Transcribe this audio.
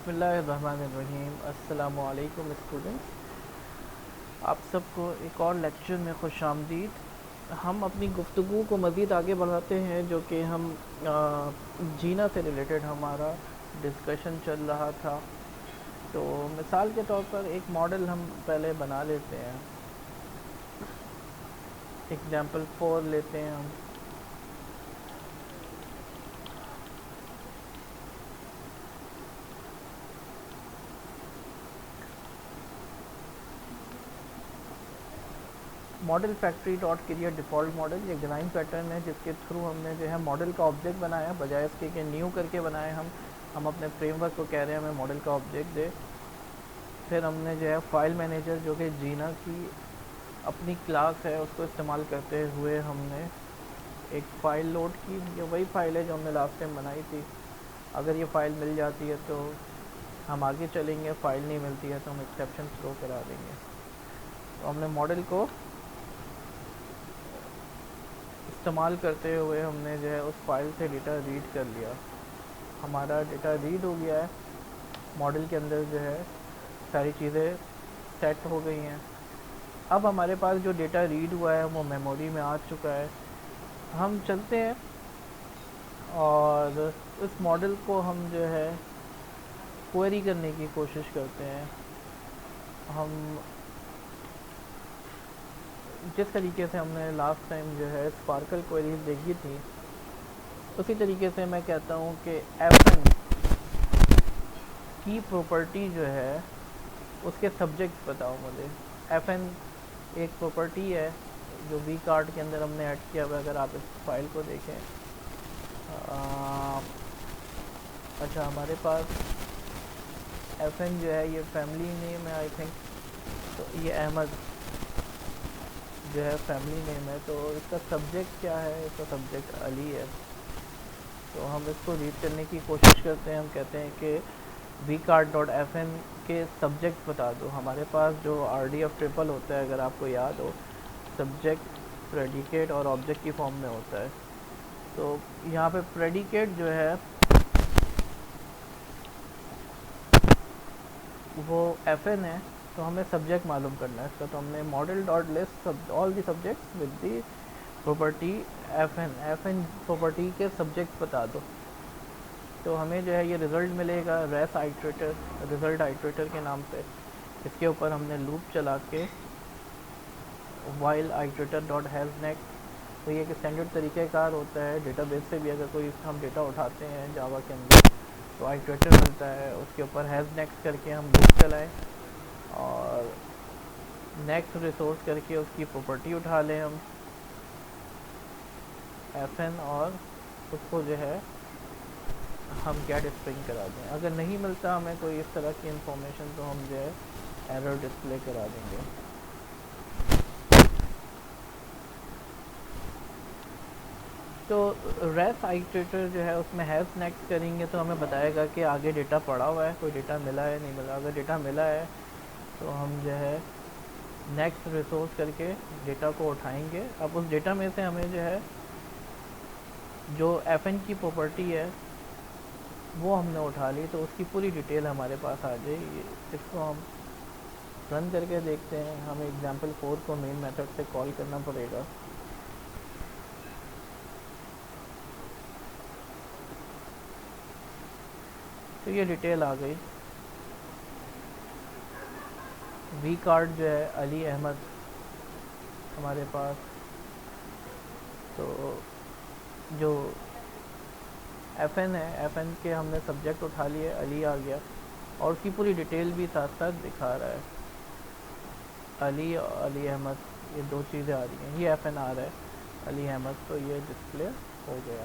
بسم اللہ الرحمن الرحیم۔ السلام علیکم اسٹوڈنٹس، آپ سب کو ایک اور لیکچر میں خوش آمدید۔ ہم اپنی گفتگو کو مزید آگے بڑھاتے ہیں، جو کہ ہم جینا سے ریلیٹڈ ہمارا ڈسکشن چل رہا تھا۔ تو مثال کے طور پر ایک ماڈل ہم پہلے بنا لیتے ہیں، ایگزامپل 4 لیتے ہیں ہم۔ Model factory dot create default model, یہ ڈیزائن پیٹرن ہے جس کے تھرو ہم نے جو ہے ماڈل کا آبجیکٹ بنایا، بجائے اس کے کہ نیو کر کے بنائے ہم اپنے فریم ورک کو کہہ رہے ہیں ہمیں ماڈل کا آبجیکٹ دے۔ پھر ہم نے جو ہے فائل مینیجر، جو کہ جینا کی اپنی کلاس ہے، اس کو استعمال کرتے ہوئے ہم نے ایک فائل لوڈ کی۔ یہ وہی فائل ہے جو ہم نے لاسٹ ٹائم بنائی تھی۔ اگر یہ فائل مل جاتی ہے تو ہم آگے چلیں گے، فائل نہیں ملتی ہے تو ہم ایکسیپشن تھرو کرا دیں گے۔ تو ہم نے ماڈل کو استعمال کرتے ہوئے ہم نے جو ہے اس فائل سے ڈیٹا ریڈ کر لیا۔ ہمارا ڈیٹا ریڈ ہو گیا ہے، ماڈل کے اندر جو ہے ساری چیزیں سیٹ ہو گئی ہیں۔ اب ہمارے پاس جو ڈیٹا ریڈ ہوا ہے وہ میموری میں آ چکا ہے۔ ہم چلتے ہیں اور اس ماڈل کو ہم جو ہے کوئری کرنے کی کوشش کرتے ہیں۔ ہم جس طریقے سے ہم نے لاسٹ ٹائم جو ہے اسپارکل کوئریز دیکھی تھی، اسی طریقے سے میں کہتا ہوں کہ ایف این کی پراپرٹی جو ہے اس کے سبجیکٹ بتاؤ مجھے۔ ایف این ایک پراپرٹی ہے جو وی کارڈ کے اندر ہم نے ایڈ کیا ہوا ہے، اگر آپ اس فائل کو دیکھیں۔ اچھا، ہمارے پاس ایف این جو ہے یہ فیملی نیم ہے آئی تھنک، تو یہ احمد جو ہے فیملی نیم ہے، تو اس کا سبجیکٹ کیا ہے؟ اس کا سبجیکٹ علی ہے۔ تو ہم اس کو ریڈ کرنے کی کوشش کرتے ہیں، ہم کہتے ہیں کہ وی کارڈ ڈاٹ ایف این کے سبجیکٹ بتا دو۔ ہمارے پاس جو آر ڈی ایف ٹرپل ہوتا ہے، اگر آپ کو یاد ہو، سبجیکٹ پریڈیکیٹ اور آبجیکٹ کی فارم میں ہوتا ہے۔ تو یہاں پہ پریڈیکیٹ جو ہے وہ ایف این ہے، تو ہمیں سبجیکٹ معلوم کرنا ہے اس کا۔ تو ہم نے model dot list all the subjects with the property F N, F N property کے سبجیکٹ بتا دو۔ تو ہمیں جو ہے یہ رزلٹ ملے گا ریس آئٹریٹر، رزلٹ آئٹریٹر کے نام سے۔ اس کے اوپر ہم نے لوپ چلا کے وائل آئٹریٹر ڈاٹ ہیز نیکسٹ، تو یہ ایک اسٹینڈرڈ طریقہ کار ہوتا ہے ڈیٹا بیس سے بھی۔ اگر کوئی ہم ڈیٹا اٹھاتے ہیں جاوا کے اندر تو آئٹریٹر ملتا ہے، اس کے اوپر ہیز نیکسٹ کر کے ہم لوپ چلائیں اور نیکسٹ ریسورس کر کے اس کی پراپرٹی اٹھا لیں ہم ایف این، اور اس کو جو ہے ہم گیٹ اسٹرنگ کرا دیں۔ اگر نہیں ملتا ہمیں کوئی اس طرح کی انفارمیشن تو ہم جو ہے ایرر ڈسپلے کرا دیں گے۔ تو ریس آئٹریٹر جو ہے اس میں ہیز نیکسٹ کریں گے تو ہمیں بتائے گا کہ آگے ڈیٹا پڑا ہوا ہے، کوئی ڈیٹا ملا ہے نہیں ملا۔ اگر ڈیٹا ملا ہے تو ہم جو ہے نیکسٹ ریسورس کر کے ڈیٹا کو اٹھائیں گے۔ اب اس ڈیٹا میں سے ہمیں جو ہے جو ایف این کی پراپرٹی ہے وہ ہم نے اٹھا لی، تو اس کی پوری ڈیٹیل ہمارے پاس آ جائے گی۔ اس کو ہم رن کر کے دیکھتے ہیں۔ ہمیں ایگزامپل 4 کو مین میتھڈ سے کال کرنا پڑے گا۔ تو یہ ڈیٹیل آ گئی۔ وی کارڈ جو ہے علی احمد ہمارے پاس، تو جو ایف این ہے، ایف این کے ہم نے سبجیکٹ اٹھا لیے، علی آ گیا، اور اس کی پوری ڈیٹیل بھی ساتھ ساتھ دکھا رہا ہے۔ علی اور علی احمد، یہ دو چیزیں آ رہی ہیں، یہ ایف این آ رہا ہے علی احمد، تو یہ ڈسپلے ہو گیا۔